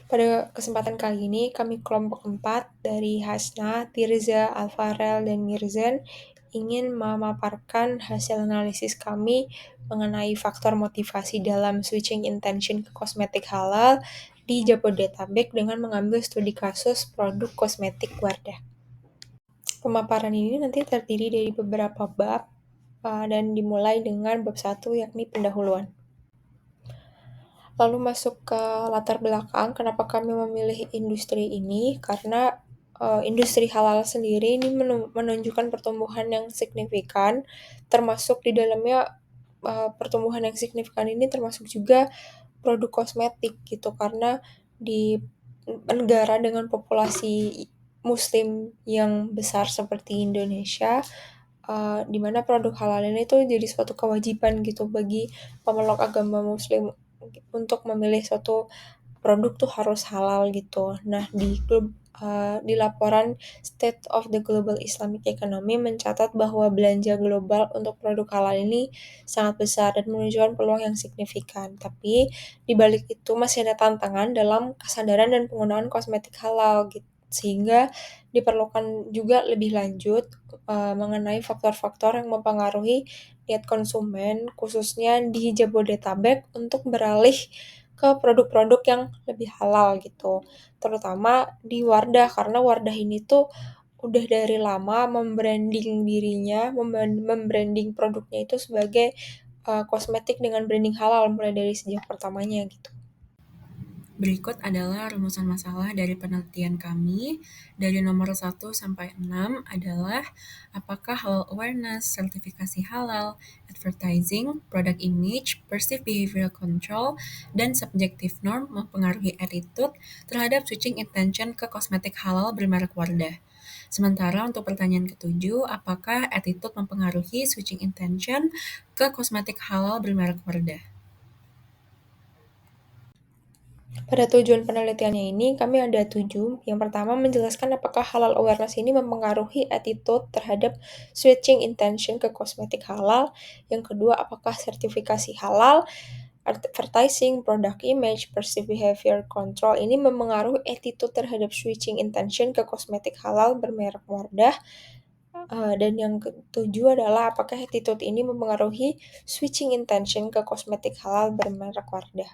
Pada kesempatan kali ini, kami kelompok 4 dari Hasna, Tirza, Alfarel, dan Mirzan ingin memaparkan hasil analisis kami mengenai faktor motivasi dalam switching intention ke kosmetik halal di Jabodetabek dengan mengambil studi kasus produk kosmetik Wardah. Pemaparan ini nanti terdiri dari beberapa bab dan dimulai dengan bab 1 yakni pendahuluan. Lalu masuk ke latar belakang, kenapa kami memilih industri ini, karena industri halal sendiri ini menunjukkan pertumbuhan yang signifikan, termasuk di dalamnya pertumbuhan yang signifikan ini termasuk juga produk kosmetik gitu, karena di negara dengan populasi muslim yang besar seperti Indonesia, di mana produk halal ini tuh jadi suatu kewajiban gitu bagi pemeluk agama muslim untuk memilih suatu produk tuh harus halal gitu. Nah, di laporan State of the Global Islamic Economy mencatat bahwa belanja global untuk produk halal ini sangat besar dan menunjukkan peluang yang signifikan. Tapi di balik itu masih ada tantangan dalam kesadaran dan penggunaan kosmetik halal gitu. Sehingga diperlukan juga lebih lanjut mengenai faktor-faktor yang mempengaruhi niat konsumen, khususnya di Jabodetabek, untuk beralih ke produk-produk yang lebih halal gitu. Terutama di Wardah, karena Wardah ini tuh udah dari lama membranding dirinya, membranding produknya itu sebagai kosmetik dengan branding halal mulai dari sejak pertamanya gitu. Berikut adalah rumusan masalah dari penelitian kami. Dari nomor 1 sampai 6 adalah apakah halal awareness, sertifikasi halal, advertising, product image, perceived behavioral control, dan subjective norm mempengaruhi attitude terhadap switching intention ke kosmetik halal bermerek Wardah. Sementara untuk pertanyaan ketujuh, apakah attitude mempengaruhi switching intention ke kosmetik halal bermerek Wardah? Pada tujuan penelitiannya ini, kami ada 7. Yang pertama, menjelaskan apakah halal awareness ini mempengaruhi attitude terhadap switching intention ke kosmetik halal. Yang kedua, apakah sertifikasi halal, advertising, product image, perceived behavior control ini mempengaruhi attitude terhadap switching intention ke kosmetik halal bermerek Wardah. Dan yang ketujuh adalah apakah attitude ini mempengaruhi switching intention ke kosmetik halal bermerek Wardah.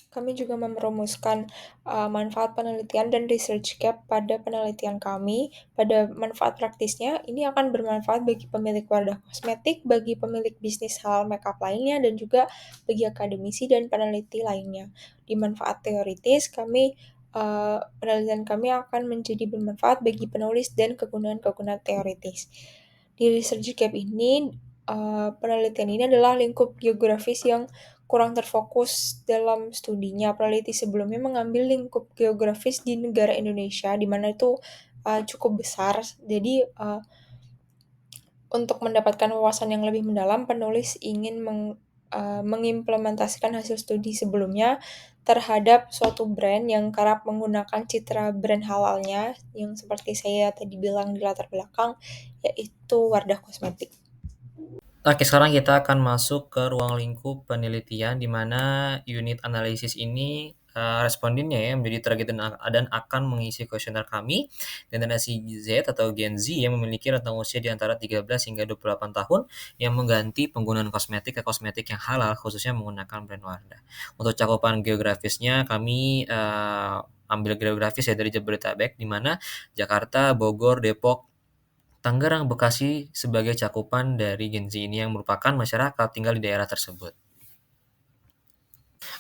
Kami juga merumuskan manfaat penelitian dan research gap pada penelitian kami. Pada manfaat praktisnya, ini akan bermanfaat bagi pemilik wadah kosmetik, bagi pemilik bisnis halal makeup lainnya, dan juga bagi akademisi dan peneliti lainnya. Di manfaat teoritis, penelitian kami akan menjadi bermanfaat bagi penulis dan kegunaan-kegunaan teoritis. Di research gap ini, penelitian ini adalah lingkup geografis yang kurang terfokus dalam studinya. Peneliti sebelumnya mengambil lingkup geografis di negara Indonesia, di mana itu cukup besar. Jadi, untuk mendapatkan wawasan yang lebih mendalam, penulis ingin mengimplementasikan hasil studi sebelumnya terhadap suatu brand yang kerap menggunakan citra brand halalnya, yang seperti saya tadi bilang di latar belakang, yaitu Wardah Kosmetik. Oke, sekarang kita akan masuk ke ruang lingkup penelitian di mana unit analisis ini respondennya ya menjadi target dan akan mengisi kuesioner kami. Generasi Z atau Gen Z yang memiliki rentang usia di antara 13 hingga 28 tahun yang mengganti penggunaan kosmetik ke kosmetik yang halal khususnya menggunakan brand Wardah. Untuk cakupan geografisnya kami ambil geografis ya dari Jabodetabek di mana Jakarta, Bogor, Depok, Tangerang, Bekasi sebagai cakupan dari Gen Z ini yang merupakan masyarakat tinggal di daerah tersebut.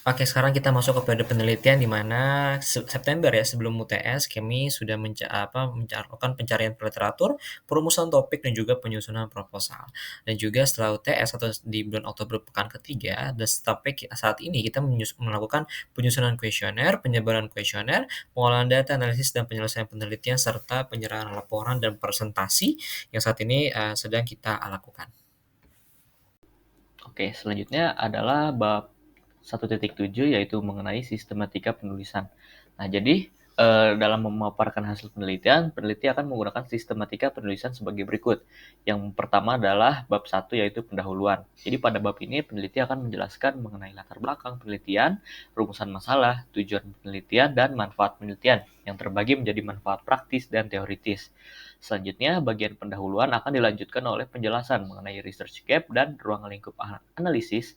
Oke, sekarang kita masuk kepada penelitian di mana September ya sebelum UTS kami sudah melakukan pencarian literatur, perumusan topik dan juga penyusunan proposal. Dan juga setelah UTS atau di bulan Oktober pekan ketiga, dan sampai saat ini kita melakukan penyusunan kuesioner, penyebaran kuesioner, pengolahan data, analisis dan penyelesaian penelitian serta penyerahan laporan dan presentasi yang saat ini sedang kita lakukan. Oke, selanjutnya adalah bab 1.7 yaitu mengenai sistematika penulisan. Nah, jadi Dalam memaparkan hasil penelitian, peneliti akan menggunakan sistematika penulisan sebagai berikut. Yang pertama adalah bab 1, yaitu pendahuluan. Jadi pada bab ini peneliti akan menjelaskan mengenai latar belakang penelitian, rumusan masalah, tujuan penelitian, dan manfaat penelitian yang terbagi menjadi manfaat praktis dan teoritis. Selanjutnya, bagian pendahuluan akan dilanjutkan oleh penjelasan mengenai research gap dan ruang lingkup analisis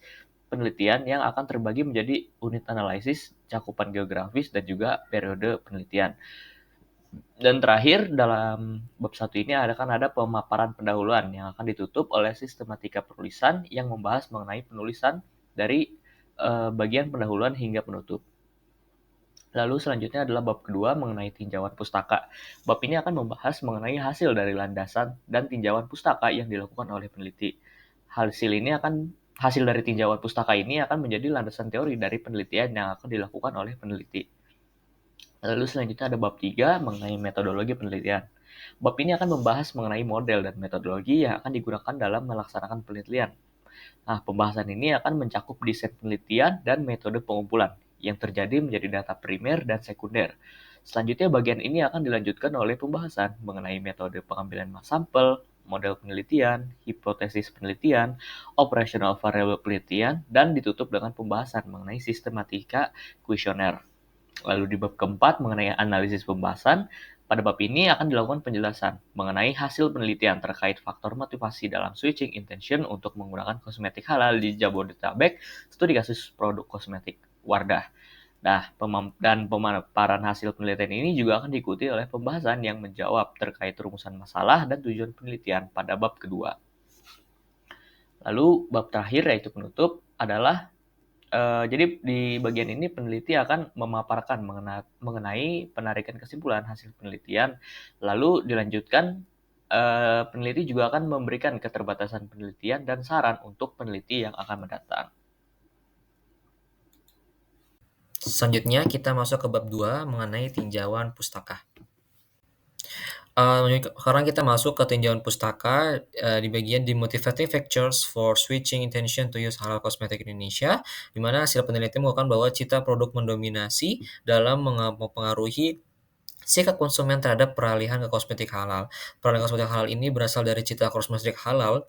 penelitian yang akan terbagi menjadi unit analisis, cakupan geografis, dan juga periode penelitian. Dan terakhir, dalam bab 1 ini akan ada pemaparan pendahuluan yang akan ditutup oleh sistematika penulisan yang membahas mengenai penulisan dari bagian pendahuluan hingga penutup. Lalu selanjutnya adalah bab kedua mengenai tinjauan pustaka. Bab ini akan membahas mengenai hasil dari landasan dan tinjauan pustaka yang dilakukan oleh peneliti. Hasil dari tinjauan pustaka ini akan menjadi landasan teori dari penelitian yang akan dilakukan oleh peneliti. Lalu selanjutnya ada bab 3 mengenai metodologi penelitian. Bab ini akan membahas mengenai model dan metodologi yang akan digunakan dalam melaksanakan penelitian. Nah, pembahasan ini akan mencakup desain penelitian dan metode pengumpulan yang terjadi menjadi data primer dan sekunder. Selanjutnya bagian ini akan dilanjutkan oleh pembahasan mengenai metode pengambilan sampel, model penelitian, hipotesis penelitian, operational variable penelitian, dan ditutup dengan pembahasan mengenai sistematika kuesioner. Lalu di bab keempat mengenai analisis pembahasan, pada bab ini akan dilakukan penjelasan mengenai hasil penelitian terkait faktor motivasi dalam switching intention untuk menggunakan kosmetik halal di Jabodetabek, studi kasus produk kosmetik Wardah. Nah, dan pemaparan hasil penelitian ini juga akan diikuti oleh pembahasan yang menjawab terkait rumusan masalah dan tujuan penelitian pada bab kedua. Lalu bab terakhir yaitu penutup adalah jadi di bagian ini peneliti akan memaparkan mengenai penarikan kesimpulan hasil penelitian, lalu dilanjutkan peneliti juga akan memberikan keterbatasan penelitian dan saran untuk peneliti yang akan mendatang. Selanjutnya kita masuk ke bab 2 mengenai tinjauan pustaka. Sekarang kita masuk ke tinjauan pustaka di bagian The Motivating Factors for Switching Intention to Use Halal Cosmetic Indonesia, di mana hasil penelitian mengungkapkan bahwa cita produk mendominasi dalam mempengaruhi sikap konsumen terhadap peralihan ke kosmetik halal. Peralihan kosmetik halal ini berasal dari cita kosmetik halal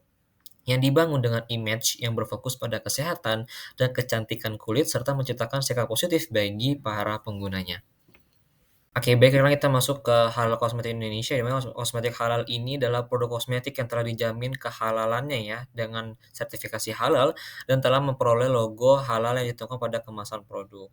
yang dibangun dengan image yang berfokus pada kesehatan dan kecantikan kulit serta menciptakan sikap positif bagi para penggunanya. Oke, baik, sekarang kita masuk ke halal kosmetik Indonesia, di mana kosmetik halal ini adalah produk kosmetik yang telah dijamin kehalalannya ya, dengan sertifikasi halal dan telah memperoleh logo halal yang ditemukan pada kemasan produk.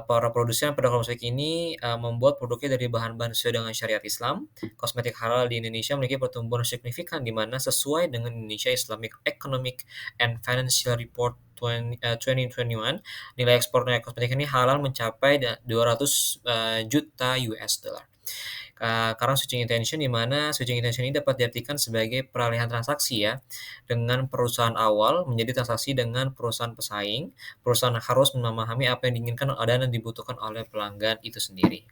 Para produsen produk kosmetik ini membuat produknya dari bahan-bahan sesuai dengan syariat Islam. Kosmetik halal di Indonesia memiliki pertumbuhan signifikan di mana sesuai dengan Indonesia Islamic Economic and Financial Report 2021, nilai ekspor kosmetik ini halal mencapai 200 juta US dollar. Karena switching intention, di mana switching intention ini dapat diartikan sebagai peralihan transaksi ya, dengan perusahaan awal menjadi transaksi dengan perusahaan pesaing. Perusahaan harus memahami apa yang diinginkan dan dibutuhkan oleh pelanggan itu sendiri.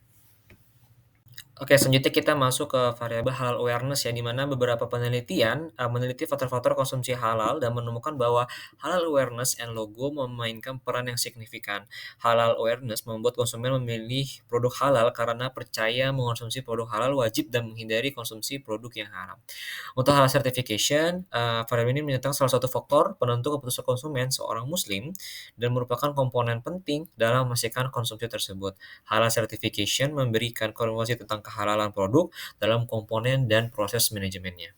Oke, selanjutnya kita masuk ke variabel halal awareness ya, di mana beberapa penelitian meneliti faktor-faktor konsumsi halal dan menemukan bahwa halal awareness and logo memainkan peran yang signifikan. Halal awareness membuat konsumen memilih produk halal karena percaya mengonsumsi produk halal wajib dan menghindari konsumsi produk yang haram. Untuk halal certification, variabel ini menyatakan salah satu faktor penentu keputusan konsumen seorang muslim dan merupakan komponen penting dalam memastikan konsumsi tersebut. Halal certification memberikan konfirmasi tentang kehalalan produk dalam komponen dan proses manajemennya.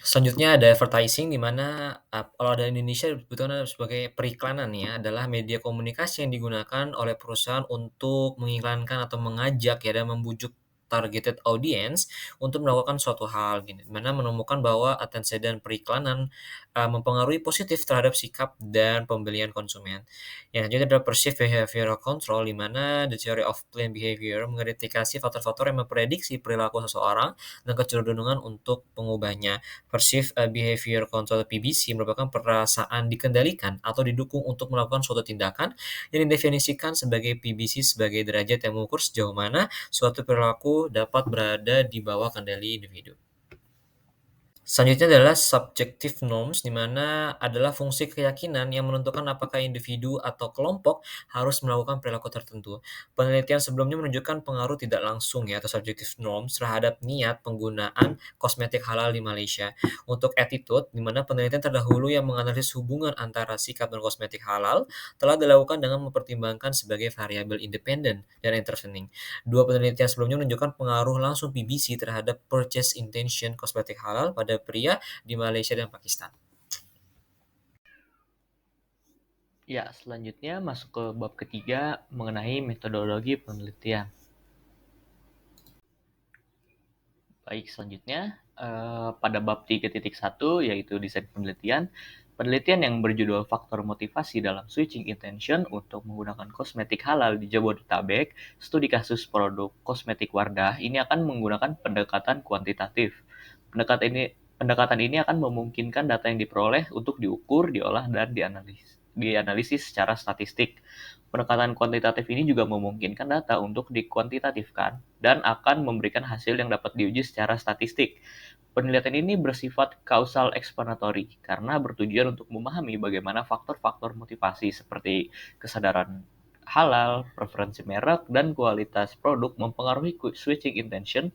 Selanjutnya ada advertising, di mana kalau ada Indonesia sebetulnya sebagai periklanan ya, adalah media komunikasi yang digunakan oleh perusahaan untuk mengiklankan atau mengajak ya dan membujuk targeted audience untuk melakukan suatu hal gini, di mana menemukan bahwa atensi dan periklanan mempengaruhi positif terhadap sikap dan pembelian konsumen. Yang selanjutnya adalah perceived behavioral control, di mana the theory of planned behavior mengidentifikasi faktor-faktor yang memprediksi perilaku seseorang dan kecenderungan untuk mengubahnya. Perceived behavior control (PBC) merupakan perasaan dikendalikan atau didukung untuk melakukan suatu tindakan yang didefinisikan sebagai PBC sebagai derajat yang mengukur sejauh mana suatu perilaku dapat berada di bawah kendali individu. Selanjutnya adalah subjective norms, di mana adalah fungsi keyakinan yang menentukan apakah individu atau kelompok harus melakukan perilaku tertentu. Penelitian sebelumnya menunjukkan pengaruh tidak langsung ya atau subjective norms terhadap niat penggunaan kosmetik halal di Malaysia. Untuk attitude, di mana penelitian terdahulu yang menganalisis hubungan antara sikap dan kosmetik halal telah dilakukan dengan mempertimbangkan sebagai variabel independen dan intervening. Dua penelitian sebelumnya menunjukkan pengaruh langsung PBC terhadap purchase intention kosmetik halal pada pria di Malaysia dan Pakistan. Ya, selanjutnya masuk ke bab ketiga mengenai metodologi penelitian. Baik, selanjutnya pada bab 3.1 yaitu desain penelitian. Penelitian yang berjudul faktor motivasi dalam switching intention untuk menggunakan kosmetik halal di Jabodetabek, studi kasus produk kosmetik Wardah ini akan menggunakan pendekatan kuantitatif. Pendekatan ini akan memungkinkan data yang diperoleh untuk diukur, diolah, dan dianalisis secara statistik. Pendekatan kuantitatif ini juga memungkinkan data untuk dikuantitatifkan dan akan memberikan hasil yang dapat diuji secara statistik. Penelitian ini bersifat causal explanatory karena bertujuan untuk memahami bagaimana faktor-faktor motivasi seperti kesadaran halal, preferensi merek, dan kualitas produk mempengaruhi switching intention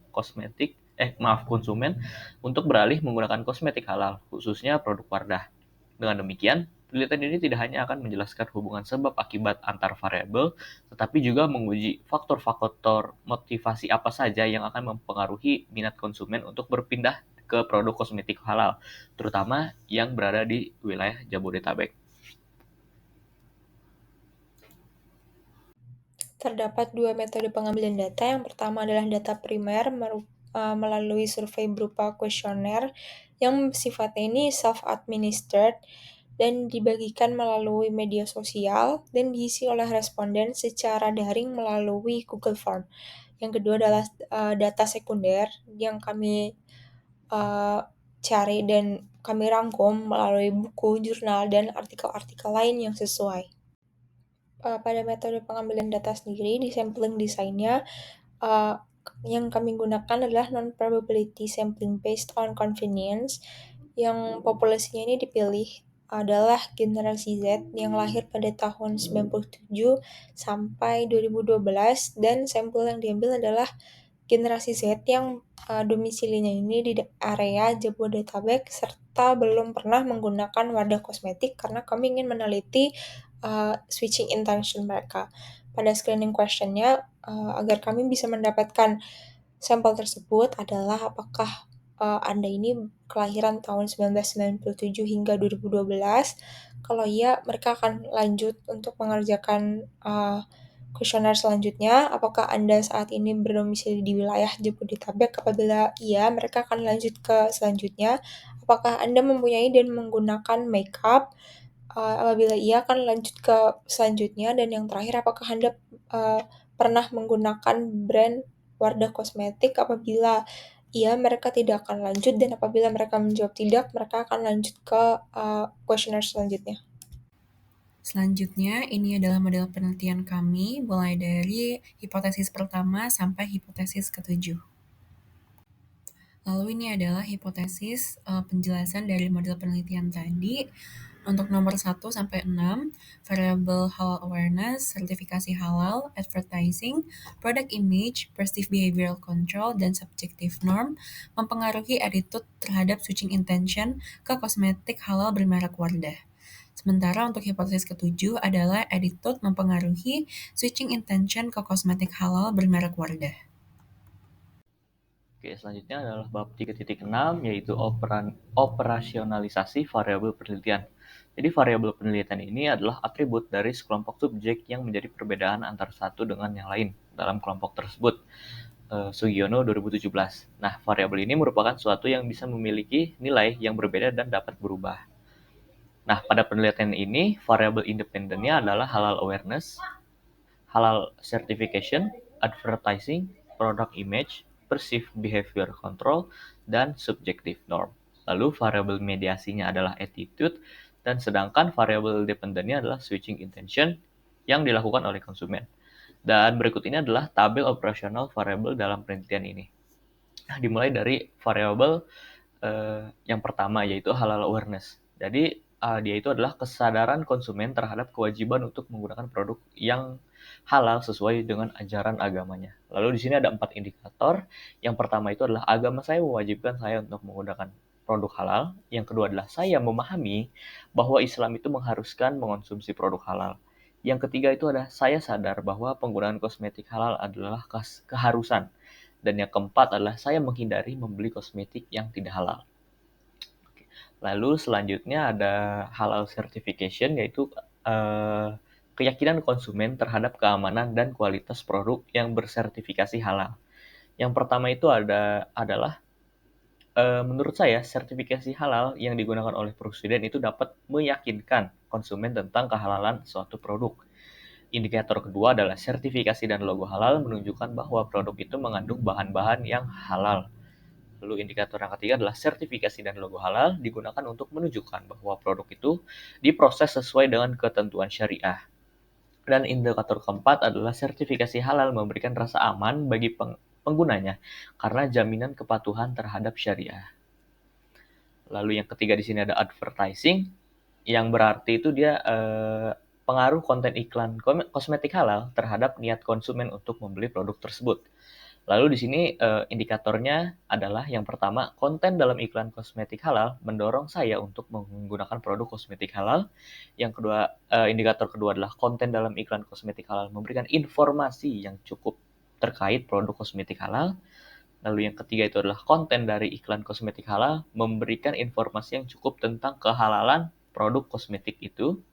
konsumen untuk beralih menggunakan kosmetik halal, khususnya produk Wardah. Dengan demikian, penelitian ini tidak hanya akan menjelaskan hubungan sebab akibat antar variabel, tetapi juga menguji faktor-faktor motivasi apa saja yang akan mempengaruhi minat konsumen untuk berpindah ke produk kosmetik halal, terutama yang berada di wilayah Jabodetabek. Terdapat dua metode pengambilan data. Yang pertama adalah data primer melalui survei berupa kuesioner yang sifatnya ini self-administered dan dibagikan melalui media sosial dan diisi oleh responden secara daring melalui Google Form. Yang kedua adalah data sekunder yang kami cari dan kami rangkum melalui buku, jurnal, dan artikel-artikel lain yang sesuai. Pada metode pengambilan data sendiri, di sampling desainnya, yang kami gunakan adalah non-probability sampling based on convenience, yang populasinya ini dipilih adalah generasi Z yang lahir pada tahun 97 sampai 2012, dan sampel yang diambil adalah generasi Z yang domisilinya ini di area Jabodetabek serta belum pernah menggunakan wadah kosmetik karena kami ingin meneliti switching intention mereka. Pada screening questionnya, agar kami bisa mendapatkan sampel tersebut adalah apakah Anda ini kelahiran tahun 1997 hingga 2012. Kalau iya, mereka akan lanjut untuk mengerjakan kuesioner selanjutnya. Apakah Anda saat ini berdomisili di wilayah Jabodetabek? Apabila iya, mereka akan lanjut ke selanjutnya. Apakah Anda mempunyai dan menggunakan makeup? Apabila iya, akan lanjut ke selanjutnya. Dan yang terakhir, apakah Anda pernah menggunakan brand Wardah Kosmetik? Apabila iya, mereka tidak akan lanjut. Dan apabila mereka menjawab tidak, mereka akan lanjut ke kuesioner selanjutnya. Selanjutnya, ini adalah model penelitian kami, mulai dari hipotesis pertama sampai hipotesis ketujuh. Lalu ini adalah hipotesis penjelasan dari model penelitian tadi. Untuk nomor 1 sampai 6, variable halal awareness, sertifikasi halal, advertising, product image, perceived behavioral control, dan subjective norm mempengaruhi attitude terhadap switching intention ke kosmetik halal bermerek Wardah. Sementara untuk hipotesis ketujuh adalah attitude mempengaruhi switching intention ke kosmetik halal bermerek Wardah. Oke, selanjutnya adalah bab 3.6 yaitu operasionalisasi variabel penelitian. Jadi variabel penelitian ini adalah atribut dari sekelompok subjek yang menjadi perbedaan antara satu dengan yang lain dalam kelompok tersebut. Sugiono 2017. Nah, variabel ini merupakan suatu yang bisa memiliki nilai yang berbeda dan dapat berubah. Nah, pada penelitian ini, variabel independennya adalah halal awareness, halal certification, advertising, product image, perceived behavior control, dan subjective norm. Lalu variabel mediasinya adalah attitude, dan sedangkan variabel dependennya adalah switching intention yang dilakukan oleh konsumen. Dan berikut ini adalah tabel operasional variabel dalam penelitian ini. Nah, dimulai dari variabel yang pertama, yaitu halal awareness. Jadi dia itu adalah kesadaran konsumen terhadap kewajiban untuk menggunakan produk yang halal sesuai dengan ajaran agamanya. Lalu di sini ada 4 indikator. Yang pertama itu adalah agama saya mewajibkan saya untuk menggunakan produk halal. Yang kedua adalah saya memahami bahwa Islam itu mengharuskan mengonsumsi produk halal. Yang ketiga itu adalah saya sadar bahwa penggunaan kosmetik halal adalah keharusan. Dan yang keempat adalah saya menghindari membeli kosmetik yang tidak halal. Lalu selanjutnya ada halal certification, yaitu keyakinan konsumen terhadap keamanan dan kualitas produk yang bersertifikasi halal. Yang pertama itu adalah menurut saya sertifikasi halal yang digunakan oleh presiden itu dapat meyakinkan konsumen tentang kehalalan suatu produk. Indikator kedua adalah sertifikasi dan logo halal menunjukkan bahwa produk itu mengandung bahan-bahan yang halal. Lalu indikator yang ketiga adalah sertifikasi dan logo halal digunakan untuk menunjukkan bahwa produk itu diproses sesuai dengan ketentuan syariah. Dan indikator keempat adalah sertifikasi halal memberikan rasa aman bagi penggunanya karena jaminan kepatuhan terhadap syariah. Lalu yang ketiga di sini ada advertising, yang berarti itu dia pengaruh konten iklan kosmetik halal terhadap niat konsumen untuk membeli produk tersebut. Lalu di sini indikatornya adalah yang pertama, konten dalam iklan kosmetik halal mendorong saya untuk menggunakan produk kosmetik halal. Yang kedua, indikator kedua adalah konten dalam iklan kosmetik halal memberikan informasi yang cukup terkait produk kosmetik halal. Lalu yang ketiga itu adalah konten dari iklan kosmetik halal memberikan informasi yang cukup tentang kehalalan produk kosmetik itu.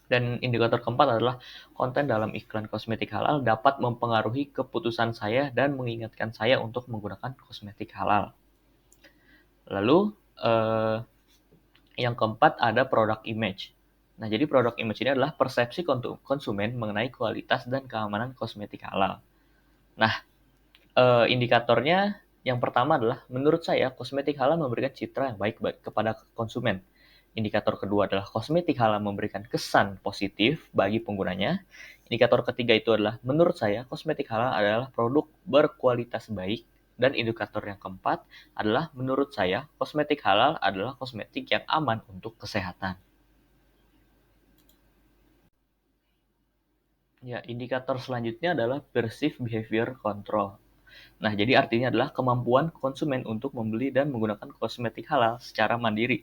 Dan indikator keempat adalah konten dalam iklan kosmetik halal dapat mempengaruhi keputusan saya dan mengingatkan saya untuk menggunakan kosmetik halal. Lalu yang keempat ada product image. Nah, jadi product image ini adalah persepsi konsumen mengenai kualitas dan keamanan kosmetik halal. Nah, indikatornya yang pertama adalah menurut saya kosmetik halal memberikan citra yang baik kepada konsumen. Indikator kedua adalah kosmetik halal memberikan kesan positif bagi penggunanya. Indikator ketiga itu adalah menurut saya kosmetik halal adalah produk berkualitas baik. Dan indikator yang keempat adalah menurut saya kosmetik halal adalah kosmetik yang aman untuk kesehatan. Ya, indikator selanjutnya adalah perceived behavior control. Nah, jadi artinya adalah kemampuan konsumen untuk membeli dan menggunakan kosmetik halal secara mandiri.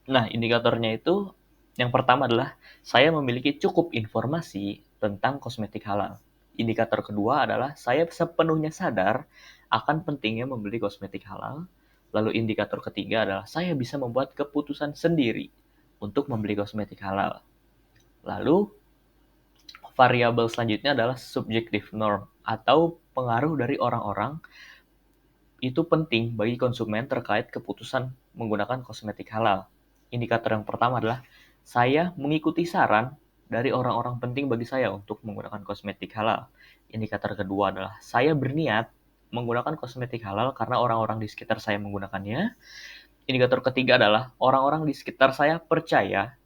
Nah, indikatornya itu yang pertama adalah saya memiliki cukup informasi tentang kosmetik halal. Indikator kedua adalah saya sepenuhnya sadar akan pentingnya membeli kosmetik halal. Lalu indikator ketiga adalah saya bisa membuat keputusan sendiri untuk membeli kosmetik halal. Lalu variabel selanjutnya adalah subjective norm atau pengaruh dari orang-orang itu penting bagi konsumen terkait keputusan menggunakan kosmetik halal. Indikator yang pertama adalah saya mengikuti saran dari orang-orang penting bagi saya untuk menggunakan kosmetik halal. Indikator kedua adalah saya berniat menggunakan kosmetik halal karena orang-orang di sekitar saya menggunakannya. Indikator ketiga adalah orang-orang di sekitar saya percaya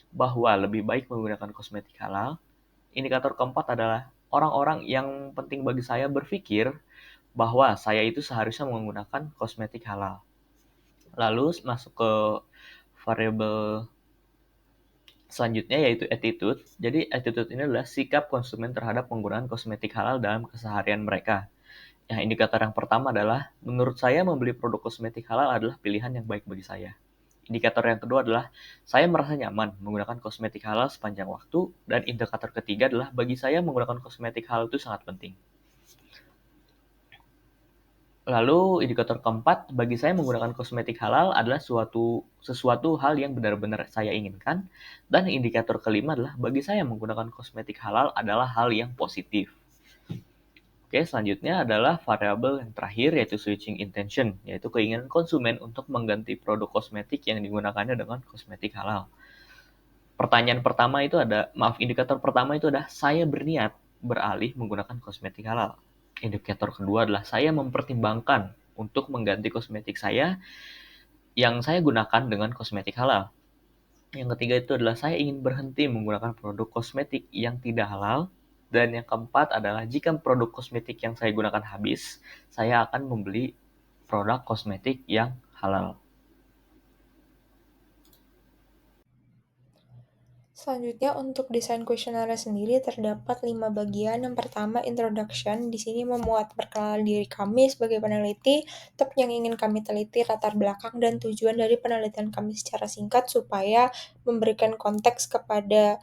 bahwa lebih baik menggunakan kosmetik halal. Indikator keempat adalah orang-orang yang penting bagi saya berpikir bahwa saya itu seharusnya menggunakan kosmetik halal. Lalu masuk ke variabel selanjutnya yaitu attitude. Jadi attitude ini adalah sikap konsumen terhadap penggunaan kosmetik halal dalam keseharian mereka. Nah, indikator yang pertama adalah menurut saya membeli produk kosmetik halal adalah pilihan yang baik bagi saya. Indikator yang kedua adalah saya merasa nyaman menggunakan kosmetik halal sepanjang waktu. Dan indikator ketiga adalah bagi saya menggunakan kosmetik halal itu sangat penting. Lalu indikator keempat, bagi saya menggunakan kosmetik halal adalah sesuatu hal yang benar-benar saya inginkan. Dan indikator kelima adalah bagi saya menggunakan kosmetik halal adalah hal yang positif. Oke, selanjutnya adalah variabel yang terakhir yaitu switching intention, yaitu keinginan konsumen untuk mengganti produk kosmetik yang digunakannya dengan kosmetik halal. Indikator pertama itu adalah saya berniat beralih menggunakan kosmetik halal. Indikator kedua adalah saya mempertimbangkan untuk mengganti kosmetik saya yang saya gunakan dengan kosmetik halal. Yang ketiga itu adalah saya ingin berhenti menggunakan produk kosmetik yang tidak halal. Dan yang keempat adalah jika produk kosmetik yang saya gunakan habis, saya akan membeli produk kosmetik yang halal. Selanjutnya untuk desain kuesioner sendiri terdapat 5 bagian. Yang pertama introduction, di sini memuat perkenalan diri kami sebagai peneliti, topik yang ingin kami teliti, latar belakang dan tujuan dari penelitian kami secara singkat supaya memberikan konteks kepada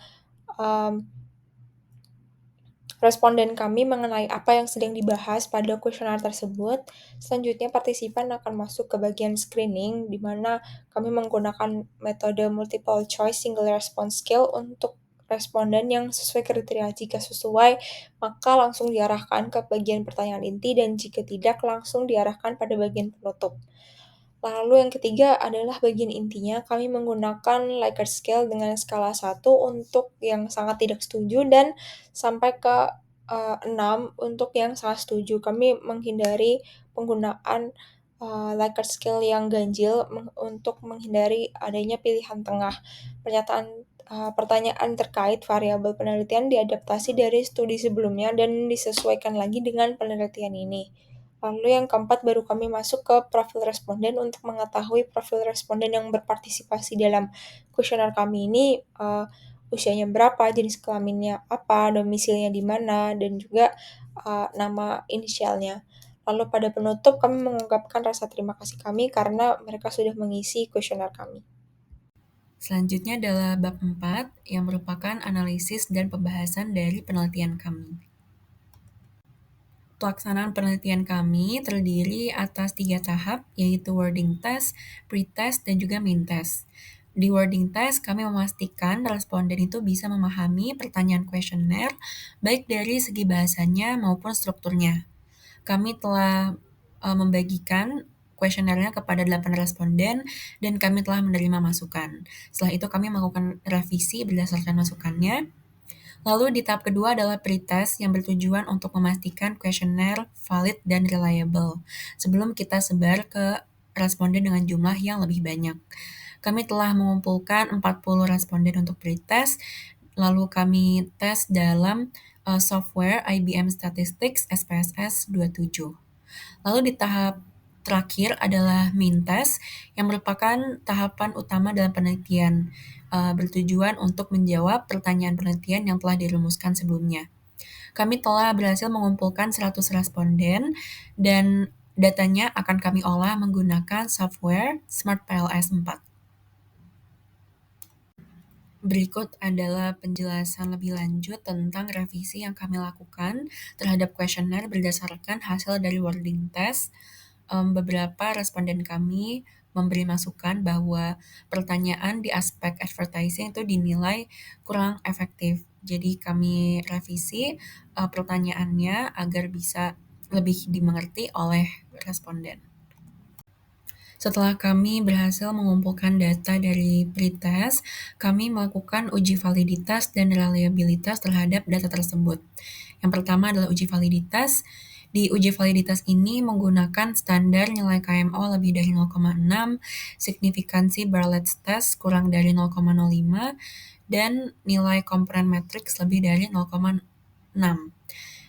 responden kami mengenai apa yang sedang dibahas pada kuesioner tersebut. Selanjutnya, partisipan akan masuk ke bagian screening, di mana kami menggunakan metode multiple choice single response skill untuk responden yang sesuai kriteria. Jika sesuai, maka langsung diarahkan ke bagian pertanyaan inti, dan jika tidak, langsung diarahkan pada bagian penutup. Lalu yang ketiga adalah bagian intinya, kami menggunakan Likert scale dengan skala 1 untuk yang sangat tidak setuju dan sampai ke 6 untuk yang sangat setuju. Kami menghindari penggunaan Likert scale yang ganjil untuk menghindari adanya pilihan tengah. Pertanyaan terkait variabel penelitian diadaptasi dari studi sebelumnya dan disesuaikan lagi dengan penelitian ini. Lalu yang keempat baru kami masuk ke profil responden untuk mengetahui profil responden yang berpartisipasi dalam kuesioner kami ini usianya berapa, jenis kelaminnya apa, domisilinya di mana, dan juga nama inisialnya. Lalu pada penutup kami mengungkapkan rasa terima kasih kami karena mereka sudah mengisi kuesioner kami. Selanjutnya adalah bab 4 yang merupakan analisis dan pembahasan dari penelitian kami. Pelaksanaan penelitian kami terdiri atas 3 tahap, yaitu wording test, pre-test, dan juga main test. Di wording test, kami memastikan responden itu bisa memahami pertanyaan kuesioner, baik dari segi bahasanya maupun strukturnya. Kami telah membagikan kuesionernya kepada 8 responden dan kami telah menerima masukan. Setelah itu kami melakukan revisi berdasarkan masukannya. Lalu di tahap kedua adalah pretest yang bertujuan untuk memastikan kuesioner valid dan reliable sebelum kita sebar ke responden dengan jumlah yang lebih banyak. Kami telah mengumpulkan 40 responden untuk pretest, lalu kami tes dalam software IBM Statistics SPSS 27. Lalu di tahap terakhir adalah main test yang merupakan tahapan utama dalam penelitian, bertujuan untuk menjawab pertanyaan penelitian yang telah dirumuskan sebelumnya. Kami telah berhasil mengumpulkan 100 responden dan datanya akan kami olah menggunakan software SmartPLS 4. Berikut adalah penjelasan lebih lanjut tentang revisi yang kami lakukan terhadap kuesioner berdasarkan hasil dari wording test. Beberapa responden kami memberi masukan bahwa pertanyaan di aspek advertising itu dinilai kurang efektif. Jadi kami revisi pertanyaannya agar bisa lebih dimengerti oleh responden. Setelah kami berhasil mengumpulkan data dari pretest, kami melakukan uji validitas dan reliabilitas terhadap data tersebut. Yang pertama adalah uji validitas. Di uji validitas ini menggunakan standar nilai KMO lebih dari 0,6, signifikansi Barrett's test kurang dari 0,05, dan nilai komponen matriks lebih dari 0,6.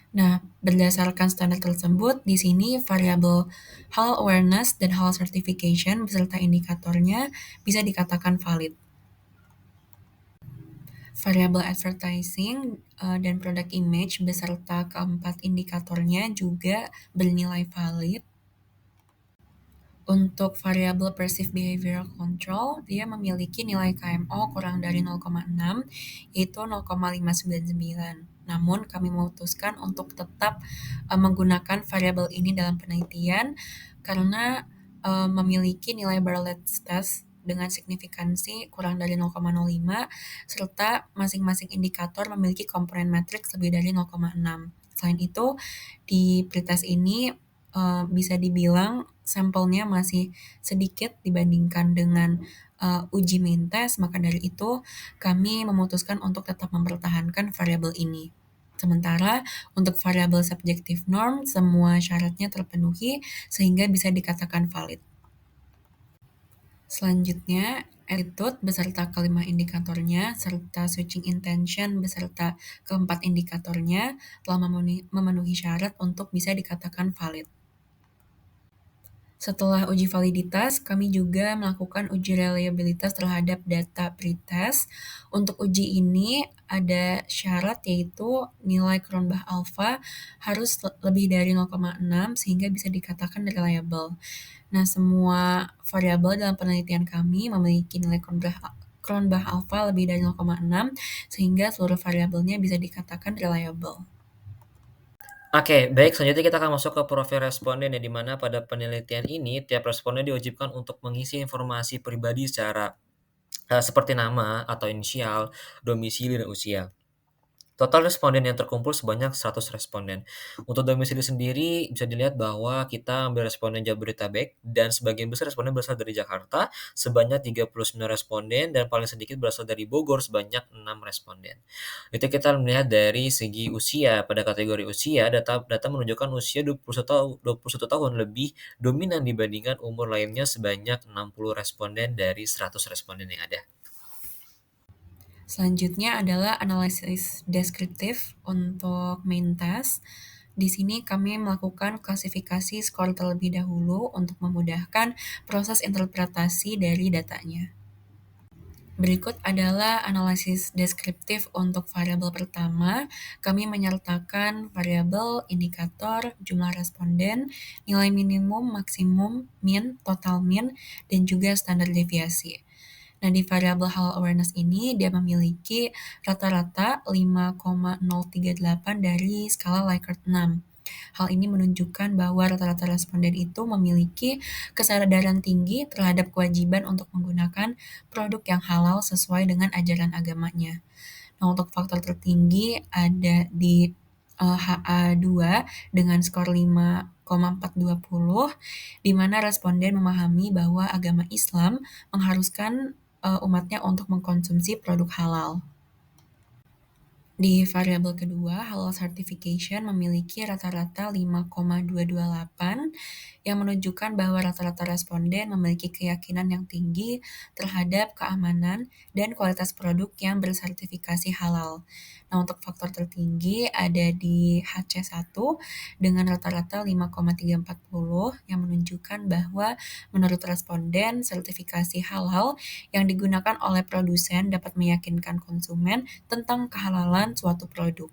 Nah, berdasarkan standar tersebut, di sini variabel halal awareness dan halal certification beserta indikatornya bisa dikatakan valid. Variabel advertising dan product image beserta keempat indikatornya juga bernilai valid. Untuk variabel perceived behavioral control, dia memiliki nilai KMO kurang dari 0,6, yaitu 0,599. Namun, kami memutuskan untuk tetap menggunakan variabel ini dalam penelitian karena memiliki nilai Barrett's test dengan signifikansi kurang dari 0,05, serta masing-masing indikator memiliki komponen matriks lebih dari 0,6. Selain itu, di pretest ini bisa dibilang sampelnya masih sedikit dibandingkan dengan uji main test, maka dari itu kami memutuskan untuk tetap mempertahankan variabel ini. Sementara untuk variabel subjective norm, semua syaratnya terpenuhi sehingga bisa dikatakan valid. Selanjutnya, attitude beserta kelima indikatornya, serta switching intention beserta keempat indikatornya telah memenuhi syarat untuk bisa dikatakan valid. Setelah uji validitas, kami juga melakukan uji reliabilitas terhadap data pretest. Untuk uji ini ada syarat yaitu nilai Cronbach alpha harus lebih dari 0,6 sehingga bisa dikatakan reliable. Nah, semua variabel dalam penelitian kami memiliki nilai Cronbach alpha lebih dari 0,6 sehingga seluruh variabelnya bisa dikatakan reliable. Oke, baik. Selanjutnya kita akan masuk ke profil responden ya, di mana pada penelitian ini tiap responden diwajibkan untuk mengisi informasi pribadi secara seperti nama atau inisial, domisili, dan usia. Total responden yang terkumpul sebanyak 100 responden. Untuk domisili sendiri bisa dilihat bahwa kita ambil responden Jabodetabek dan sebagian besar responden berasal dari Jakarta sebanyak 39 responden dan paling sedikit berasal dari Bogor sebanyak 6 responden. Itu kita melihat dari segi usia. Pada kategori usia, data menunjukkan usia 21 tahun lebih dominan dibandingkan umur lainnya sebanyak 60 responden dari 100 responden yang ada. Selanjutnya adalah analisis deskriptif untuk main task. Di sini kami melakukan klasifikasi skor terlebih dahulu untuk memudahkan proses interpretasi dari datanya. Berikut adalah analisis deskriptif untuk variabel pertama. Kami menyertakan variabel, indikator, jumlah responden, nilai minimum, maksimum, min, total min, dan juga standar deviasi. Nah, di variabel halal awareness ini, dia memiliki rata-rata 5,038 dari skala Likert 6. Hal ini menunjukkan bahwa rata-rata responden itu memiliki kesadaran tinggi terhadap kewajiban untuk menggunakan produk yang halal sesuai dengan ajaran agamanya. Nah, untuk faktor tertinggi ada di HA2 dengan skor 5,420, di mana responden memahami bahwa agama Islam mengharuskan umatnya untuk mengkonsumsi produk halal. Di variabel kedua, halal certification memiliki rata-rata 5,228 yang menunjukkan bahwa rata-rata responden memiliki keyakinan yang tinggi terhadap keamanan dan kualitas produk yang bersertifikasi halal. Nah, untuk faktor tertinggi ada di HC1 dengan rata-rata 5,340 yang menunjukkan bahwa menurut responden, sertifikasi halal yang digunakan oleh produsen dapat meyakinkan konsumen tentang kehalalan suatu produk.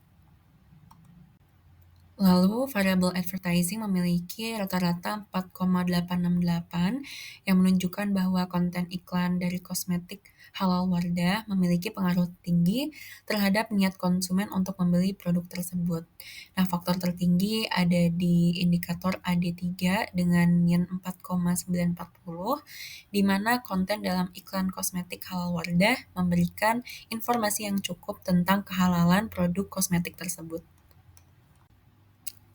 Lalu, variabel advertising memiliki rata-rata 4,868 yang menunjukkan bahwa konten iklan dari kosmetik halal Wardah memiliki pengaruh tinggi terhadap niat konsumen untuk membeli produk tersebut. Nah, faktor tertinggi ada di indikator AD3 dengan min 4,940, di mana konten dalam iklan kosmetik halal Wardah memberikan informasi yang cukup tentang kehalalan produk kosmetik tersebut.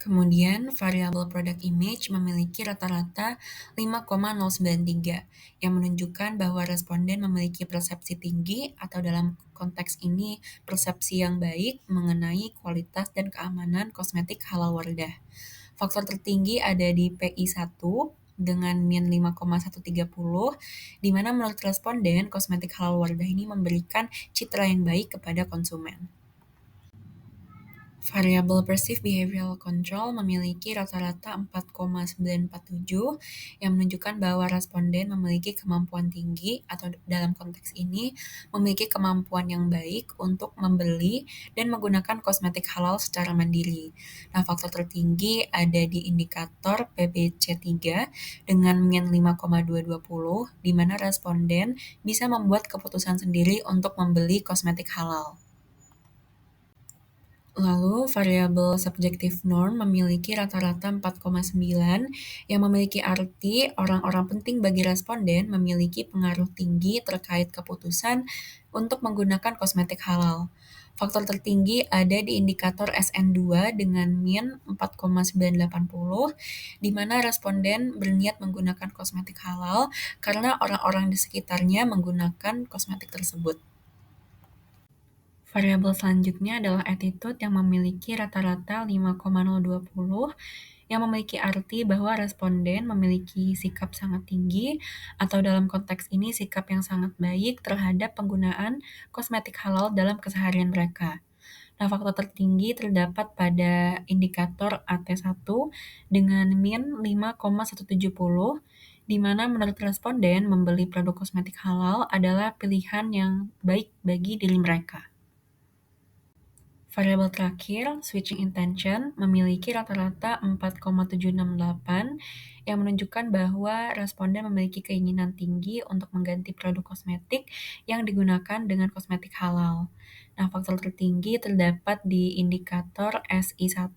Kemudian, variabel product image memiliki rata-rata 5,093 yang menunjukkan bahwa responden memiliki persepsi tinggi atau dalam konteks ini persepsi yang baik mengenai kualitas dan keamanan kosmetik halal Wardah. Faktor tertinggi ada di PI1 dengan min 5,130, di mana menurut responden kosmetik halal Wardah ini memberikan citra yang baik kepada konsumen. Variabel Perceived Behavioral Control memiliki rata-rata 4,947 yang menunjukkan bahwa responden memiliki kemampuan tinggi atau dalam konteks ini memiliki kemampuan yang baik untuk membeli dan menggunakan kosmetik halal secara mandiri. Nah, faktor tertinggi ada di indikator PBC3 dengan min 5,220 di mana responden bisa membuat keputusan sendiri untuk membeli kosmetik halal. Lalu, variabel subjective norm memiliki rata-rata 4,9 yang memiliki arti orang-orang penting bagi responden memiliki pengaruh tinggi terkait keputusan untuk menggunakan kosmetik halal. Faktor tertinggi ada di indikator SN2 dengan min 4,980, di mana responden berniat menggunakan kosmetik halal karena orang-orang di sekitarnya menggunakan kosmetik tersebut. Variabel selanjutnya adalah attitude yang memiliki rata-rata 5,020 yang memiliki arti bahwa responden memiliki sikap sangat tinggi atau dalam konteks ini sikap yang sangat baik terhadap penggunaan kosmetik halal dalam keseharian mereka. Nah, faktor tertinggi terdapat pada indikator AT1 dengan min 5,170, di mana menurut responden membeli produk kosmetik halal adalah pilihan yang baik bagi diri mereka. Variabel terakhir, switching intention, memiliki rata-rata 4,768 yang menunjukkan bahwa responden memiliki keinginan tinggi untuk mengganti produk kosmetik yang digunakan dengan kosmetik halal. Nah, faktor tertinggi terdapat di indikator SI1,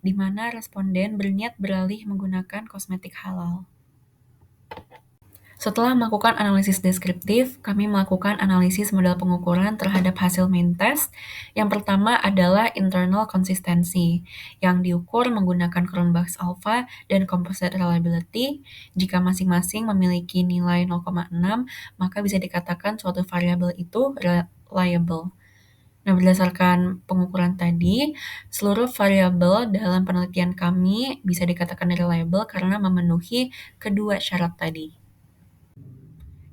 di mana responden berniat beralih menggunakan kosmetik halal. Setelah melakukan analisis deskriptif, kami melakukan analisis model pengukuran terhadap hasil main test. Yang pertama adalah internal consistency, yang diukur menggunakan Cronbach's alpha dan composite reliability. Jika masing-masing memiliki nilai 0,6, maka bisa dikatakan suatu variabel itu reliable. Nah, berdasarkan pengukuran tadi, seluruh variabel dalam penelitian kami bisa dikatakan reliable karena memenuhi kedua syarat tadi.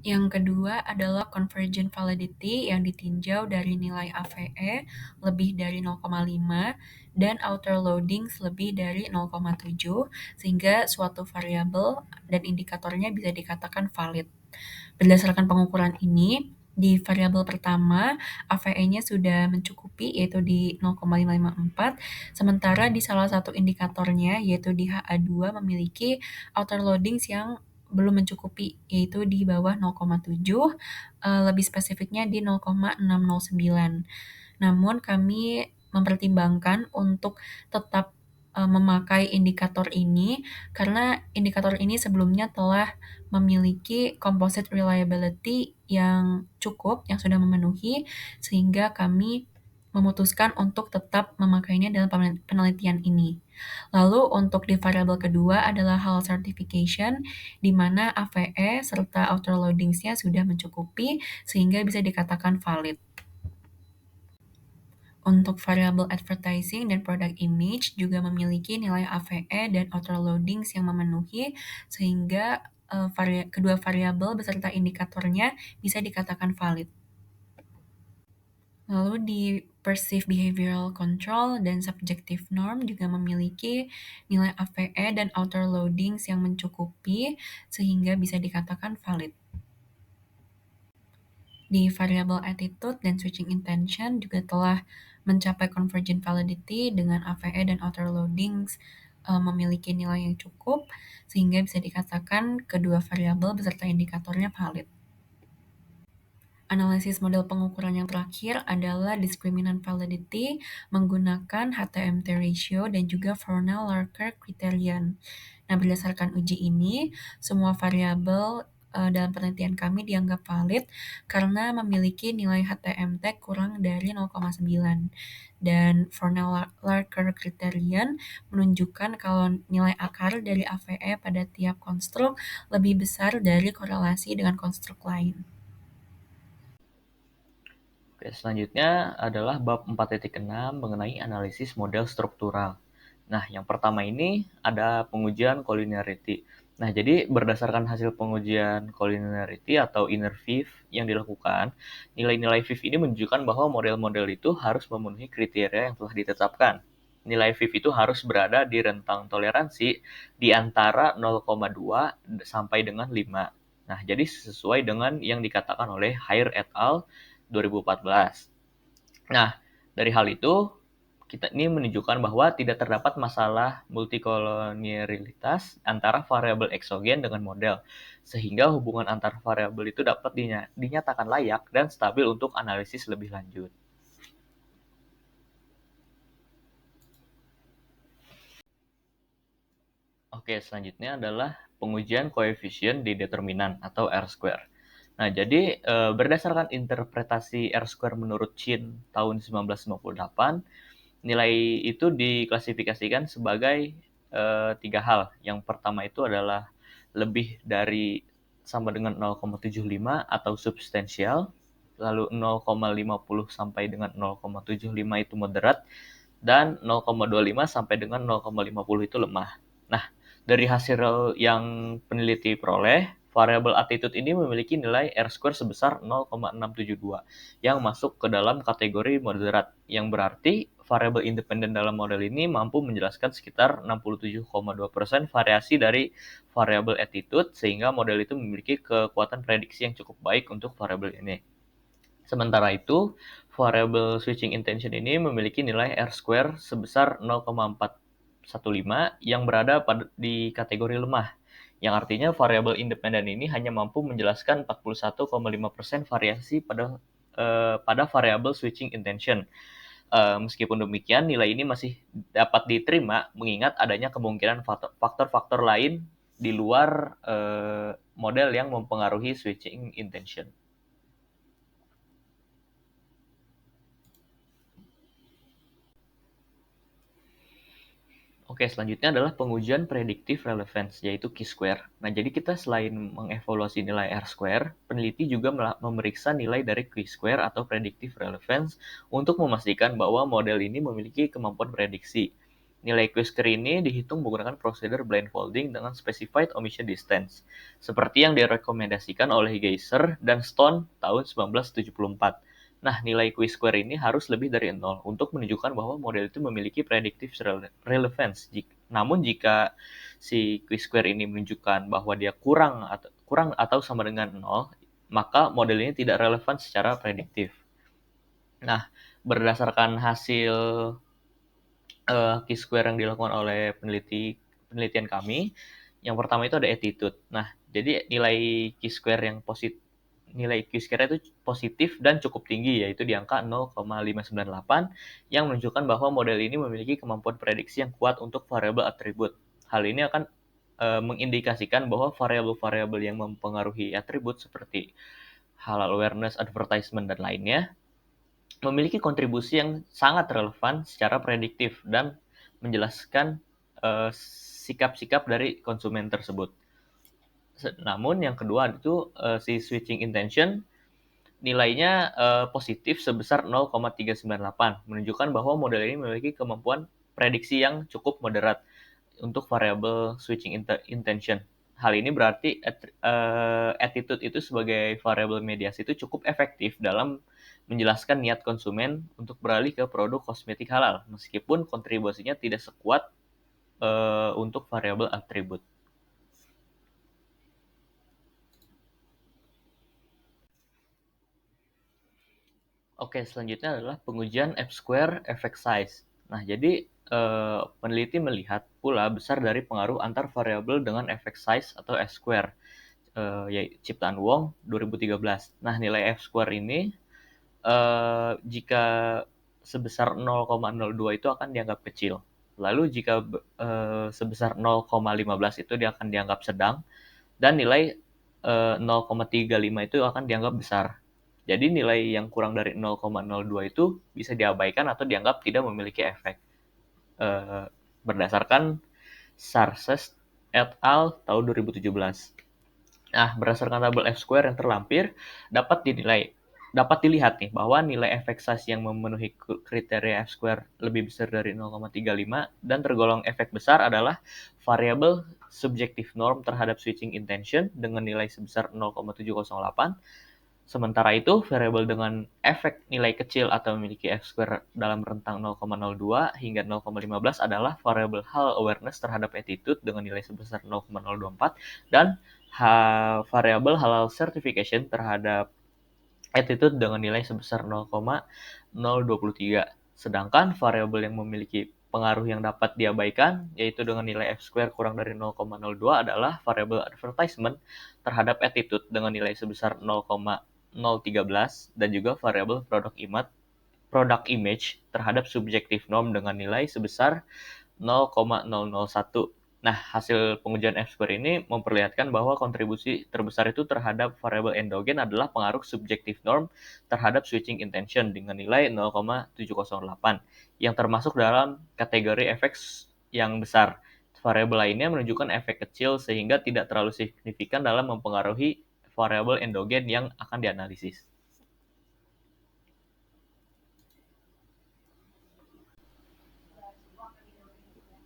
Yang kedua adalah convergent validity yang ditinjau dari nilai AVE lebih dari 0,5 dan outer loadings lebih dari 0,7 sehingga suatu variabel dan indikatornya bisa dikatakan valid. Berdasarkan pengukuran ini, di variabel pertama AVE-nya sudah mencukupi yaitu di 0,554, sementara di salah satu indikatornya yaitu di HA2 memiliki outer loadings yang belum mencukupi, yaitu di bawah 0,7, lebih spesifiknya di 0,609. Namun kami mempertimbangkan untuk tetap memakai indikator ini karena indikator ini sebelumnya telah memiliki composite reliability yang cukup, yang sudah memenuhi, sehingga kami memutuskan untuk tetap memakainya dalam penelitian ini. Lalu untuk di variabel kedua adalah halal certification, di mana AVE serta outer loadings-nya sudah mencukupi sehingga bisa dikatakan valid. Untuk variabel advertising dan product image juga memiliki nilai AVE dan outer loadings yang memenuhi sehingga kedua variabel beserta indikatornya bisa dikatakan valid. Lalu di perceived behavioral control dan subjective norm juga memiliki nilai AVE dan outer loadings yang mencukupi sehingga bisa dikatakan valid. Di variabel attitude dan switching intention juga telah mencapai convergent validity dengan AVE dan outer loadings memiliki nilai yang cukup sehingga bisa dikatakan kedua variabel beserta indikatornya valid. Analisis model pengukuran yang terakhir adalah discriminant validity menggunakan HTMT ratio dan juga Fornell-Larker criterion. Nah, berdasarkan uji ini, semua variabel dalam penelitian kami dianggap valid karena memiliki nilai HTMT kurang dari 0,9. Dan Fornell-Larker criterion menunjukkan kalau nilai akar dari AVE pada tiap konstruk lebih besar dari korelasi dengan konstruk lain. Oke, selanjutnya adalah bab 4.6 mengenai analisis model struktural. Nah, yang pertama ini ada pengujian collinearity. Nah, jadi berdasarkan hasil pengujian collinearity atau inner VIF yang dilakukan, nilai-nilai VIF ini menunjukkan bahwa model-model itu harus memenuhi kriteria yang telah ditetapkan. Nilai VIF itu harus berada di rentang toleransi di antara 0,2 sampai dengan 5. Nah, jadi sesuai dengan yang dikatakan oleh Haier et al. 2014. Nah, dari hal itu, kita ini menunjukkan bahwa tidak terdapat masalah multikolonialitas antara variabel eksogen dengan model, sehingga hubungan antar variabel itu dapat dinyatakan layak dan stabil untuk analisis lebih lanjut. Oke, selanjutnya adalah pengujian koefisien di determinan atau R-square. Nah, jadi berdasarkan interpretasi R-square menurut Chin tahun 1958, nilai itu diklasifikasikan sebagai 3 hal. Yang pertama itu adalah lebih dari sama dengan 0,75 atau substansial, lalu 0,50 sampai dengan 0,75 itu moderat, dan 0,25 sampai dengan 0,50 itu lemah. Nah, dari hasil yang peneliti peroleh, variabel attitude ini memiliki nilai R-square sebesar 0,672 yang masuk ke dalam kategori moderat, yang berarti variabel independen dalam model ini mampu menjelaskan sekitar 67,2% variasi dari variabel attitude, sehingga model itu memiliki kekuatan prediksi yang cukup baik untuk variabel ini. Sementara itu, variabel switching intention ini memiliki nilai R-square sebesar 0,415 yang berada di kategori lemah, yang artinya variabel independen ini hanya mampu menjelaskan 41,5% variasi pada variabel switching intention. Meskipun demikian, nilai ini masih dapat diterima mengingat adanya kemungkinan faktor-faktor lain di luar model yang mempengaruhi switching intention. Oke, selanjutnya adalah pengujian predictive relevance, yaitu Q-square. Nah, jadi kita selain mengevaluasi nilai R-square, peneliti juga memeriksa nilai dari Q-square atau predictive relevance untuk memastikan bahwa model ini memiliki kemampuan prediksi. Nilai Q-square ini dihitung menggunakan prosedur blindfolding dengan specified omission distance, seperti yang direkomendasikan oleh Geiser dan Stone tahun 1974. Nah, nilai Q-square ini harus lebih dari 0 untuk menunjukkan bahwa model itu memiliki predictive relevance. Namun jika si Q-square ini menunjukkan bahwa dia kurang atau sama dengan 0, maka model ini tidak relevan secara prediktif. Nah, berdasarkan hasil Q-square yang dilakukan oleh penelitian kami, yang pertama itu ada attitude. Nah, jadi nilai Q-square itu positif dan cukup tinggi, yaitu di angka 0,598, yang menunjukkan bahwa model ini memiliki kemampuan prediksi yang kuat untuk variabel atribut. Hal ini akan mengindikasikan bahwa variabel-variabel yang mempengaruhi atribut seperti halal awareness, advertisement, dan lainnya memiliki kontribusi yang sangat relevan secara prediktif dan menjelaskan sikap-sikap dari konsumen tersebut. Namun yang kedua itu si switching intention nilainya positif sebesar 0,398, menunjukkan bahwa model ini memiliki kemampuan prediksi yang cukup moderat untuk variabel switching intention. Hal ini berarti attitude itu sebagai variabel mediasi itu cukup efektif dalam menjelaskan niat konsumen untuk beralih ke produk kosmetik halal, meskipun kontribusinya tidak sekuat untuk variabel atribut. Oke, selanjutnya adalah pengujian F-square effect size. Nah, jadi peneliti melihat pula besar dari pengaruh antar variabel dengan effect size atau F-square, yaitu ciptaan Wong 2013. Nah, nilai F-square ini jika sebesar 0,02 itu akan dianggap kecil. Lalu jika sebesar 0,15 itu dia akan dianggap sedang, dan nilai 0,35 itu akan dianggap besar. Jadi nilai yang kurang dari 0,02 itu bisa diabaikan atau dianggap tidak memiliki efek. Berdasarkan Sarses et al. Tahun 2017. Nah, berdasarkan tabel F-square yang terlampir, dapat dilihat nih bahwa nilai efek size yang memenuhi kriteria F-square lebih besar dari 0,35 dan tergolong efek besar adalah variabel subjective norm terhadap switching intention dengan nilai sebesar 0,708. Sementara itu, variabel dengan efek nilai kecil atau memiliki F-square dalam rentang 0,02 hingga 0,15 adalah variabel hal awareness terhadap attitude dengan nilai sebesar 0,024 dan variabel halal certification terhadap attitude dengan nilai sebesar 0,023. Sedangkan variabel yang memiliki pengaruh yang dapat diabaikan, yaitu dengan nilai F-square kurang dari 0,02 adalah variabel advertisement terhadap attitude dengan nilai sebesar 0,013 dan juga variabel product image terhadap subjective norm dengan nilai sebesar 0,001. Nah, hasil pengujian F-square ini memperlihatkan bahwa kontribusi terbesar itu terhadap variabel endogen adalah pengaruh subjective norm terhadap switching intention dengan nilai 0,708 yang termasuk dalam kategori efek yang besar. Variabel lainnya menunjukkan efek kecil sehingga tidak terlalu signifikan dalam mempengaruhi variabel endogen yang akan dianalisis.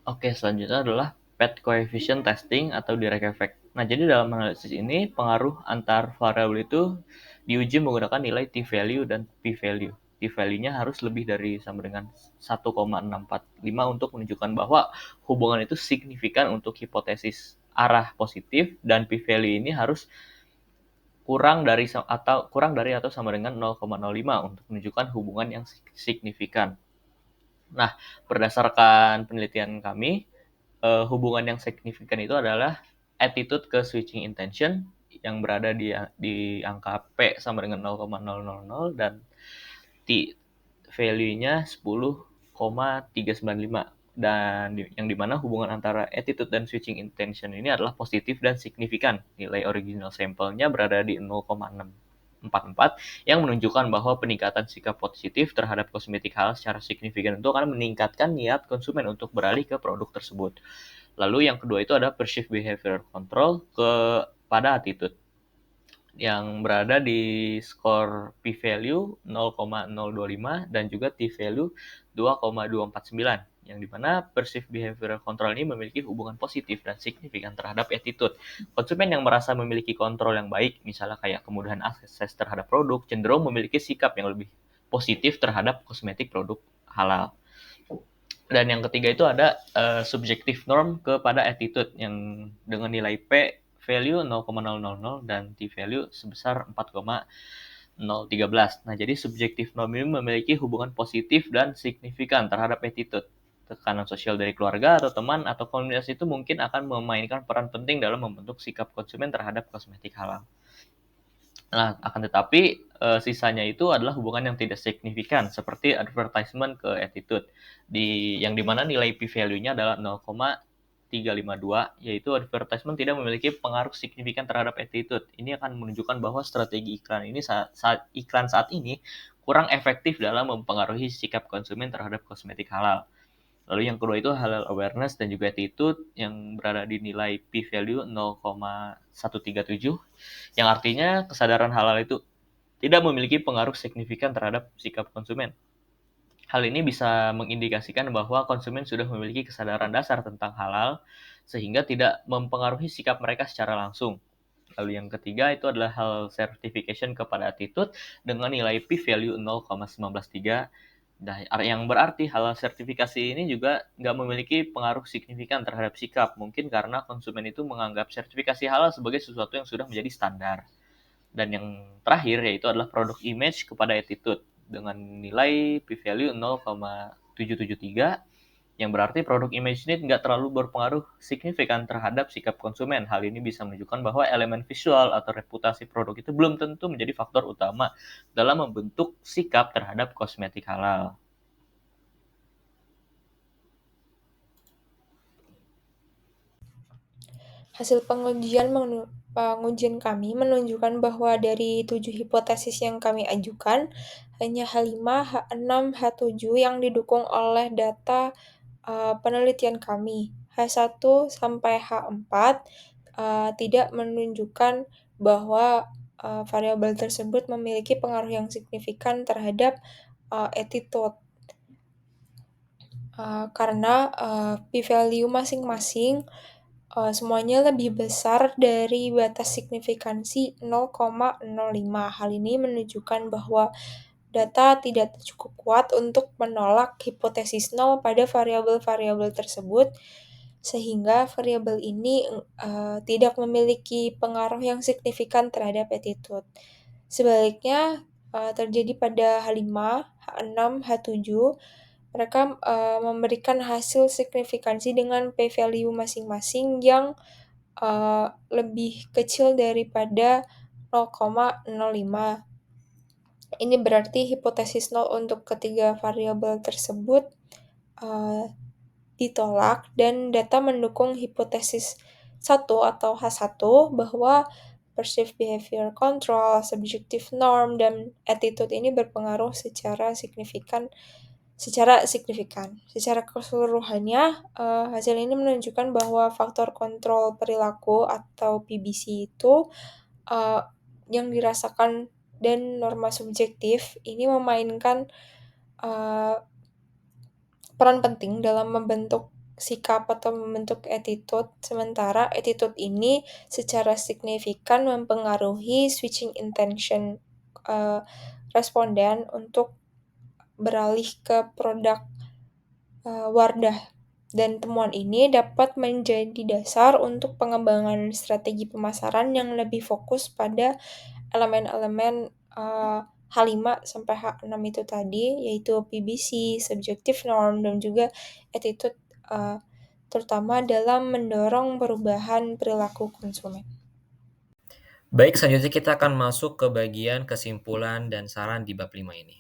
Oke, selanjutnya adalah path coefficient testing atau direct effect. Nah, jadi dalam analisis ini pengaruh antar variabel itu diuji menggunakan nilai t-value dan p-value. T-value-nya harus lebih dari sama dengan 1,645 untuk menunjukkan bahwa hubungan itu signifikan untuk hipotesis arah positif, dan p-value ini harus kurang dari atau sama dengan 0,05 untuk menunjukkan hubungan yang signifikan. Nah, berdasarkan penelitian kami, hubungan yang signifikan itu adalah attitude ke switching intention yang berada di angka P sama dengan 0,000 dan T value-nya 10,395, dan yang dimana hubungan antara attitude dan switching intention ini adalah positif dan signifikan. Nilai original sampelnya berada di 0,644 yang menunjukkan bahwa peningkatan sikap positif terhadap kosmetik halal secara signifikan itu akan meningkatkan niat konsumen untuk beralih ke produk tersebut. Lalu yang kedua itu ada perceived behavior control kepada attitude yang berada di skor p-value 0,025 dan juga t-value 2,249, yang dimana perceived behavioral control ini memiliki hubungan positif dan signifikan terhadap attitude. Konsumen yang merasa memiliki kontrol yang baik, misalnya kayak kemudahan akses terhadap produk, cenderung memiliki sikap yang lebih positif terhadap kosmetik produk halal. Dan yang ketiga itu ada subjective norm kepada attitude yang dengan nilai P value 0,000 dan T value sebesar 4,013. Nah, jadi subjective norm ini memiliki hubungan positif dan signifikan terhadap attitude. Tekanan sosial dari keluarga atau teman atau komunitas itu mungkin akan memainkan peran penting dalam membentuk sikap konsumen terhadap kosmetik halal. Nah, akan tetapi sisanya itu adalah hubungan yang tidak signifikan, seperti advertisement ke attitude, yang dimana nilai p-value-nya adalah 0,352, yaitu advertisement tidak memiliki pengaruh signifikan terhadap attitude. Ini akan menunjukkan bahwa strategi iklan ini saat ini kurang efektif dalam mempengaruhi sikap konsumen terhadap kosmetik halal. Lalu yang kedua itu halal awareness dan juga attitude yang berada di nilai p-value 0,137, yang artinya kesadaran halal itu tidak memiliki pengaruh signifikan terhadap sikap konsumen. Hal ini bisa mengindikasikan bahwa konsumen sudah memiliki kesadaran dasar tentang halal sehingga tidak mempengaruhi sikap mereka secara langsung. Lalu yang ketiga itu adalah hal certification kepada attitude dengan nilai p-value 0,193. Nah, yang berarti halal sertifikasi ini juga nggak memiliki pengaruh signifikan terhadap sikap, mungkin karena konsumen itu menganggap sertifikasi halal sebagai sesuatu yang sudah menjadi standar. Dan yang terakhir yaitu adalah produk image kepada attitude dengan nilai p-value 0,773, yang berarti produk image ini nggak terlalu berpengaruh signifikan terhadap sikap konsumen. Hal ini bisa menunjukkan bahwa elemen visual atau reputasi produk itu belum tentu menjadi faktor utama dalam membentuk sikap terhadap kosmetik halal. Hasil pengujian kami menunjukkan bahwa dari 7 hipotesis yang kami ajukan, hanya H5, H6, H7 yang didukung oleh data penelitian kami. H1 sampai H4 tidak menunjukkan bahwa variabel tersebut memiliki pengaruh yang signifikan terhadap attitude. Karena p-value masing-masing semuanya lebih besar dari batas signifikansi 0,05. Hal ini menunjukkan bahwa data tidak cukup kuat untuk menolak hipotesis nol pada variabel-variabel tersebut, sehingga variabel ini tidak memiliki pengaruh yang signifikan terhadap attitude. Sebaliknya, terjadi pada H5, H6, H7, mereka memberikan hasil signifikansi dengan p-value masing-masing yang lebih kecil daripada 0,05. Ini berarti hipotesis nol untuk ketiga variabel tersebut ditolak, dan data mendukung hipotesis 1 atau H1 bahwa perceived behavior control, subjective norm, dan attitude ini berpengaruh secara signifikan. Secara keseluruhannya, hasil ini menunjukkan bahwa faktor kontrol perilaku atau PBC itu yang dirasakan dan norma subjektif ini memainkan peran penting dalam membentuk sikap atau membentuk attitude, sementara attitude ini secara signifikan mempengaruhi switching intention responden untuk beralih ke produk Wardah, dan temuan ini dapat menjadi dasar untuk pengembangan strategi pemasaran yang lebih fokus pada elemen-elemen H5 sampai H6 itu tadi, yaitu PBC, subjective norm, dan juga attitude, terutama dalam mendorong perubahan perilaku konsumen. Baik, selanjutnya kita akan masuk ke bagian kesimpulan dan saran di bab 5 ini.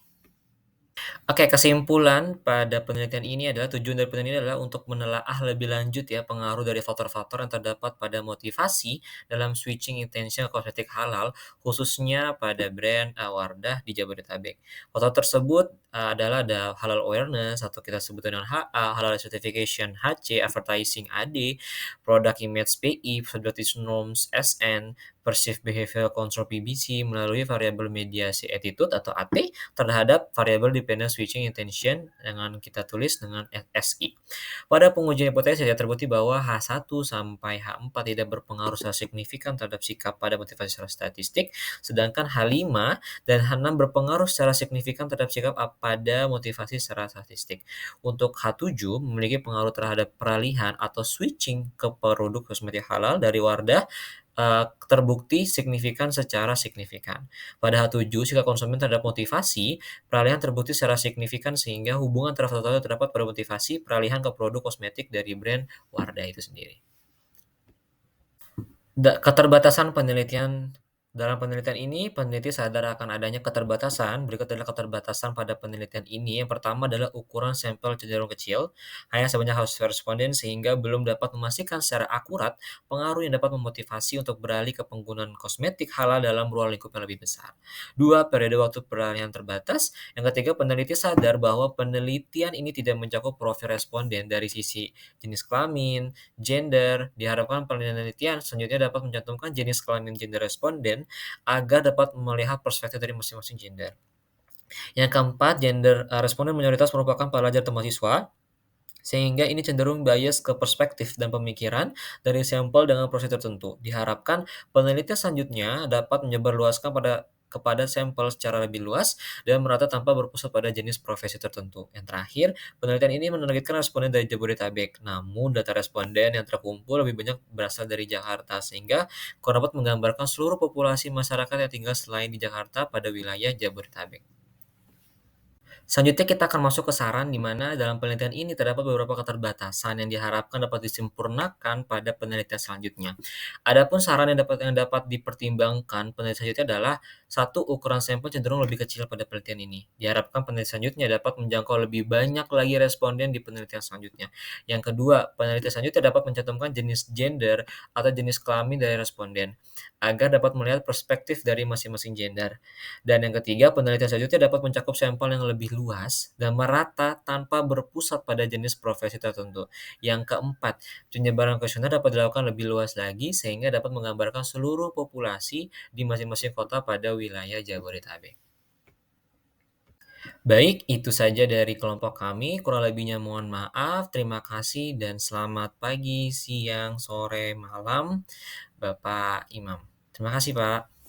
Oke, kesimpulan pada penelitian ini adalah tujuan dari penelitian ini adalah untuk menelaah lebih lanjut ya pengaruh dari faktor-faktor yang terdapat pada motivasi dalam switching intention kosmetik halal, khususnya pada brand Wardah di Jabodetabek. Faktor tersebut adalah ada halal awareness atau kita sebut dengan HA, halal certification HC, advertising AD, product image PI, subjective norms SN, perceived behavior control PBC melalui variabel mediasi attitude atau AT terhadap variabel dependent switching intention dengan kita tulis dengan SI. Pada pengujian hipotesis ya terbukti bahwa H1 sampai H4 tidak berpengaruh secara signifikan terhadap sikap pada motivasi secara statistik, sedangkan H5 dan H6 berpengaruh secara signifikan terhadap sikap pada motivasi secara statistik. Untuk H7 memiliki pengaruh terhadap peralihan atau switching ke produk kosmetik halal dari Wardah terbukti secara signifikan. Pada H7, sikap konsumen terhadap motivasi peralihan terbukti secara signifikan sehingga hubungan antara faktor terdapat pada motivasi peralihan ke produk kosmetik dari brand Wardah itu sendiri. Keterbatasan penelitian. Dalam penelitian ini, peneliti sadar akan adanya keterbatasan. Berikut adalah keterbatasan pada penelitian ini. Yang pertama adalah ukuran sampel cenderung kecil, hanya sebanyak 100 responden sehingga belum dapat memastikan secara akurat pengaruh yang dapat memotivasi untuk beralih ke penggunaan kosmetik halal dalam ruang lingkup yang lebih besar. 2. Periode waktu peralihan terbatas. Yang ketiga, peneliti sadar bahwa penelitian ini tidak mencakup profil responden dari sisi jenis kelamin, gender. Diharapkan penelitian selanjutnya dapat mencantumkan jenis kelamin gender responden agar dapat melihat perspektif dari masing-masing gender. Yang keempat, gender responden mayoritas merupakan pelajar atau mahasiswa, sehingga ini cenderung bias ke perspektif dan pemikiran dari sampel dengan proses tertentu. Diharapkan penelitian selanjutnya dapat menyebarluaskan kepada sampel secara lebih luas dan merata tanpa berpusat pada jenis profesi tertentu. Yang terakhir, penelitian ini menargetkan responden dari Jabodetabek, namun data responden yang terkumpul lebih banyak berasal dari Jakarta, sehingga kurang dapat menggambarkan seluruh populasi masyarakat yang tinggal selain di Jakarta pada wilayah Jabodetabek. Selanjutnya kita akan masuk ke saran di mana dalam penelitian ini terdapat beberapa keterbatasan yang diharapkan dapat disempurnakan pada penelitian selanjutnya. Adapun saran yang dapat dipertimbangkan penelitian selanjutnya adalah satu, ukuran sampel cenderung lebih kecil pada penelitian ini. Diharapkan penelitian selanjutnya dapat menjangkau lebih banyak lagi responden di penelitian selanjutnya. Yang kedua, penelitian selanjutnya dapat mencantumkan jenis gender atau jenis kelamin dari responden agar dapat melihat perspektif dari masing-masing gender. Dan yang ketiga, penelitian selanjutnya dapat mencakup sampel yang lebih luas dan merata tanpa berpusat pada jenis profesi tertentu. Yang keempat, penyebaran kuesioner dapat dilakukan lebih luas lagi sehingga dapat menggambarkan seluruh populasi di masing-masing kota pada wilayah Jabodetabek. Baik, itu saja dari kelompok kami. Kurang lebihnya mohon maaf. Terima kasih dan selamat pagi, siang, sore, malam, Bapak Imam. Terima kasih, Pak.